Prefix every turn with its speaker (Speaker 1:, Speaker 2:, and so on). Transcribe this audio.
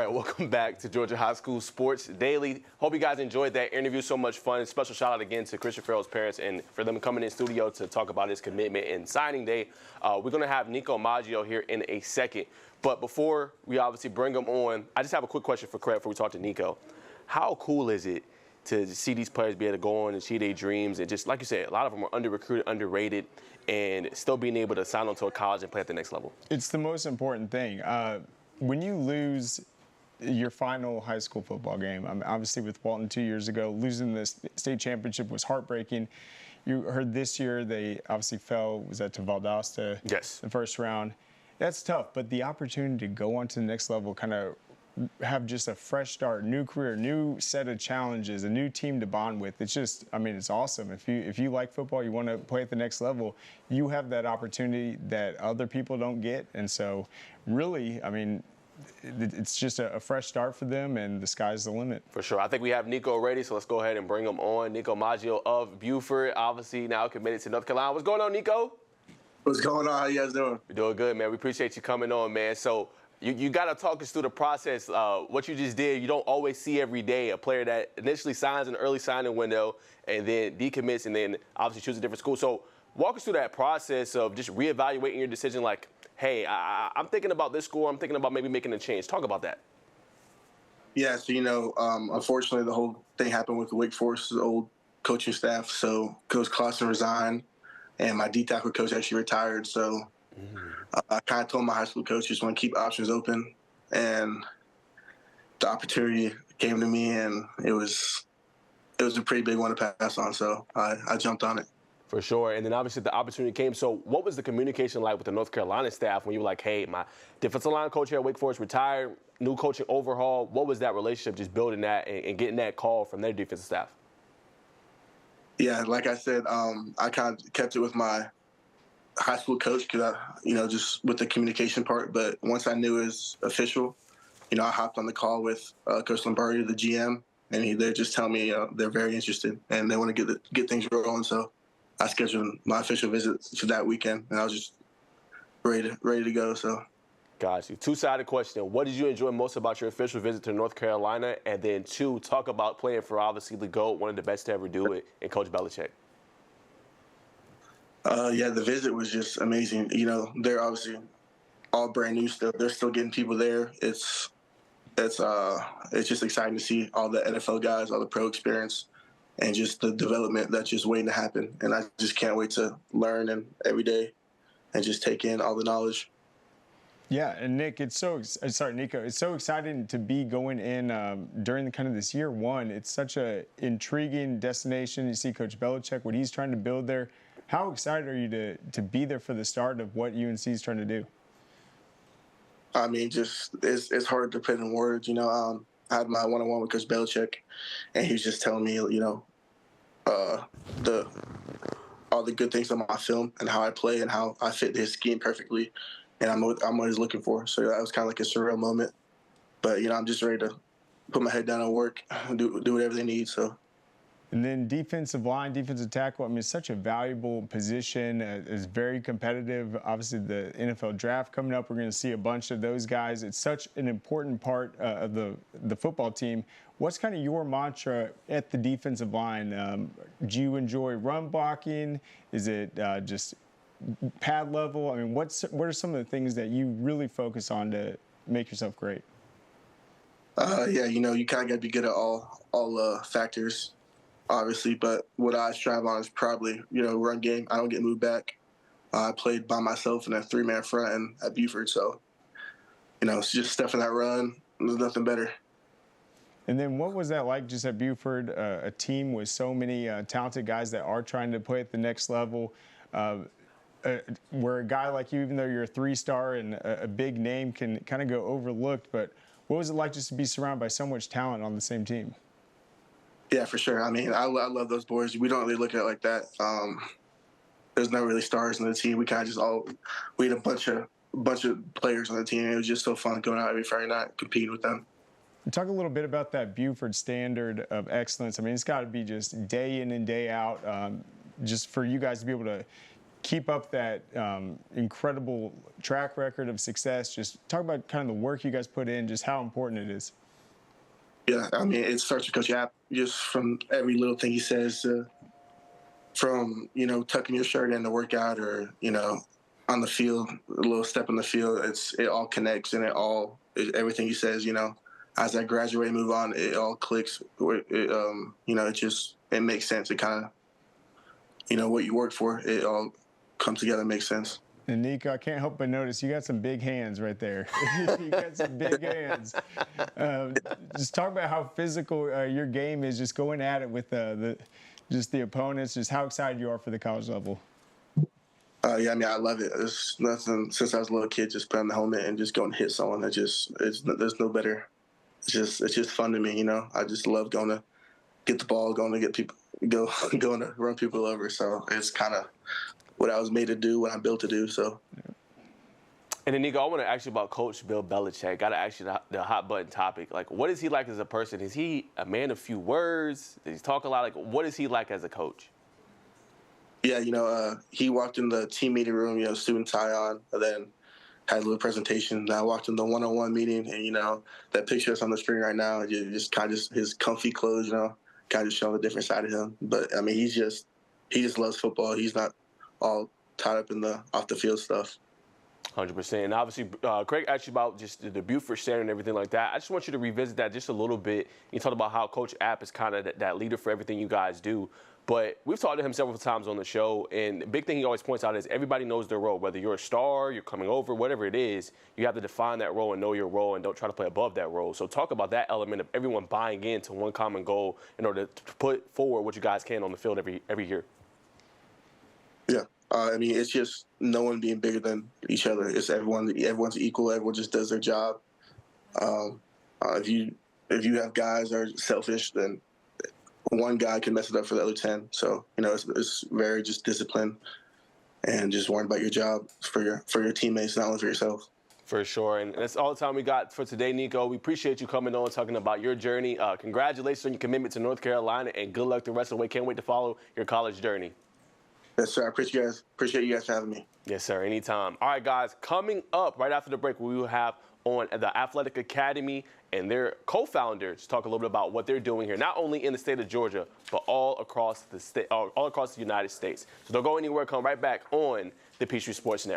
Speaker 1: right, welcome back to Georgia High School Sports Daily. Hope you guys enjoyed that interview. So much fun. Special shout out again to Christian Farrell's parents and for them coming in studio to talk about his commitment and signing day. We're going to have Nicco Maggio here in a second. But before we obviously bring him on, I just have a quick question for Craig before we talk to Nicco. How cool is it to see these players be able to go on and see their dreams? And just like you said, a lot of them are under-recruited, underrated, and still being able to sign on to a college and play at the next level.
Speaker 2: It's the most important thing. When you lose your final high school football game, obviously with Walton 2 years ago, losing the state championship was heartbreaking. You heard this year they obviously fell, was that to Valdosta?
Speaker 1: Yes.
Speaker 2: The first round. That's tough, but the opportunity to go on to the next level, kind of have just a fresh start, new career, new set of challenges, a new team to bond with. It's just, I mean, it's awesome. If you like football, you want to play at the next level, you have that opportunity that other people don't get. And so really, I mean, it's just a fresh start for them, and the sky's the limit.
Speaker 1: For sure. I think we have Nicco ready, so let's go ahead and bring him on. Nicco Maggio of Buford, obviously now committed to North Carolina. What's going on, Nicco?
Speaker 3: What's going on? How you guys doing?
Speaker 1: We're doing good, man. We appreciate you coming on, man. So you got to talk us through the process. What you just did, you don't always see every day a player that initially signs an early signing window and then decommits and then obviously chooses a different school. So walk us through that process of just reevaluating your decision like, hey, I'm thinking about this school. I'm thinking about maybe making a change. Talk about that.
Speaker 3: Yeah, so, unfortunately, the whole thing happened with the Wake Forest's old coaching staff. So Coach Clausen resigned, and my D-tackle coach actually retired. So I kind of told my high school coach just want to keep options open. And the opportunity came to me, and it was a pretty big one to pass on. So I jumped on it.
Speaker 1: For sure. And then obviously the opportunity came. So what was the communication like with the North Carolina staff when you were like, hey, my defensive line coach here at Wake Forest retired, new coaching overhaul? What was that relationship, just building that and getting that call from their defensive staff?
Speaker 3: Yeah, like I said, I kind of kept it with my high school coach because, just with the communication part. But once I knew it was official, I hopped on the call with Coach Lombardi, the GM, and they're just telling me they're very interested and they want to get things rolling. So I scheduled my official visit for that weekend, and I was just ready to go. So,
Speaker 1: got you. Two-sided question. What did you enjoy most about your official visit to North Carolina? And then two, talk about playing for obviously the GOAT, one of the best to ever do it, and Coach Belichick.
Speaker 3: Yeah, the visit was just amazing. They're obviously all brand new still. They're still getting people there. It's just exciting to see all the NFL guys, all the pro experience, and just the development that's just waiting to happen. And I just can't wait to learn and every day and just take in all the knowledge.
Speaker 2: Yeah, and Nick, Nicco, it's so exciting to be going in during kind of this year one. It's such a intriguing destination. You see Coach Belichick, what he's trying to build there. How excited are you to be there for the start of what UNC is trying to do?
Speaker 3: I mean, just it's hard to put in words. I had my one-on-one with Coach Belichick, and he was just telling me, all the good things on my film and how I play and how I fit his scheme perfectly, and I'm what he's looking for. So that was kind of like a surreal moment. But I'm just ready to put my head down and work, do whatever they need. So.
Speaker 2: And then defensive line, defensive tackle, I mean, it's such a valuable position. It's very competitive. Obviously, the NFL draft coming up, we're going to see a bunch of those guys. It's such an important part of the football team. What's kind of your mantra at the defensive line? Do you enjoy run blocking? Is it just pad level? I mean, what are some of the things that you really focus on to make yourself great?
Speaker 3: Yeah, you kind of got to be good at all factors, obviously, but what I strive on is probably, run game. I don't get moved back. I played by myself in a three-man front and at Buford, so, it's just stuffing that run. There's nothing better.
Speaker 2: And then what was that like just at Buford, a team with so many talented guys that are trying to play at the next level, where a guy like you, even though you're a three-star and a big name, can kind of go overlooked, but what was it like just to be surrounded by so much talent on the same team?
Speaker 3: Yeah, for sure. I mean, I love those boys. We don't really look at it like that. There's no really stars on the team. We kind of just we had a bunch of players on the team. It was just so fun going out every Friday night, competing with them.
Speaker 2: Talk a little bit about that Buford standard of excellence. I mean, it's got to be just day in and day out, just for you guys to be able to keep up that incredible track record of success. Just talk about kind of the work you guys put in, just how important it is.
Speaker 3: Yeah, I mean, it starts with Coach App, just from every little thing he says, from, tucking your shirt in to work out, or, on the field, a little step in the field. It all connects, and everything he says, as I graduate, move on, it all clicks. It makes sense. It kind of, what you work for, it all comes together and makes sense.
Speaker 2: And Nicco, I can't help but notice you got some big hands right there. You got some big hands. Just talk about how physical your game is, just going at it with the opponents, just how excited you are for the college level.
Speaker 3: Yeah, I mean, I love it. There's nothing, since I was a little kid, just putting on the helmet and just going to hit someone. There's no better. It's just fun to me, I just love going to get the ball, going to get people, going to run people over. So it's kind of what I was made to do, what I'm built to do. So.
Speaker 1: And then, Nicco, I want to ask you about Coach Bill Belichick. Got to ask you the hot button topic. Like, what is he like as a person? Is he a man of few words? Does he talk a lot? Like, what is he like as a coach?
Speaker 3: Yeah, he walked in the team meeting room, suit and tie on, and then had a little presentation. Then I walked in the one-on-one meeting, and, that picture that's on the screen right now, just kind of his comfy clothes, kind of showing a different side of him. But, I mean, he just loves football. He's not all tied up in the off-the-field stuff.
Speaker 1: 100%. And obviously, Craig asked you about just the Buford standard and everything like that. I just want you to revisit that just a little bit. You talked about how Coach App is kind of that leader for everything you guys do. But we've talked to him several times on the show, and the big thing he always points out is everybody knows their role. Whether you're a star, you're coming over, whatever it is, you have to define that role and know your role and don't try to play above that role. So talk about that element of everyone buying into one common goal in order to put forward what you guys can on the field every year.
Speaker 3: Yeah. I mean, it's just no one being bigger than each other. It's everyone's equal. Everyone just does their job. If you have guys that are selfish, then one guy can mess it up for the other 10. So, it's very just discipline and just worrying about your job for your teammates, not only for yourself.
Speaker 1: For sure. And that's all the time we got for today, Nicco. We appreciate you coming on, talking about your journey. Congratulations on your commitment to North Carolina, and good luck the rest of the way. Can't wait to follow your college journey.
Speaker 3: Yes, sir. I appreciate you guys for having me.
Speaker 1: Yes, sir. Anytime. All right, guys. Coming up right after the break, we will have on the Athletic Academy and their co-founders talk a little bit about what they're doing here, not only in the state of Georgia, but all across the state, all across the United States. So don't go anywhere. Come right back on the Peachtree Sports Network.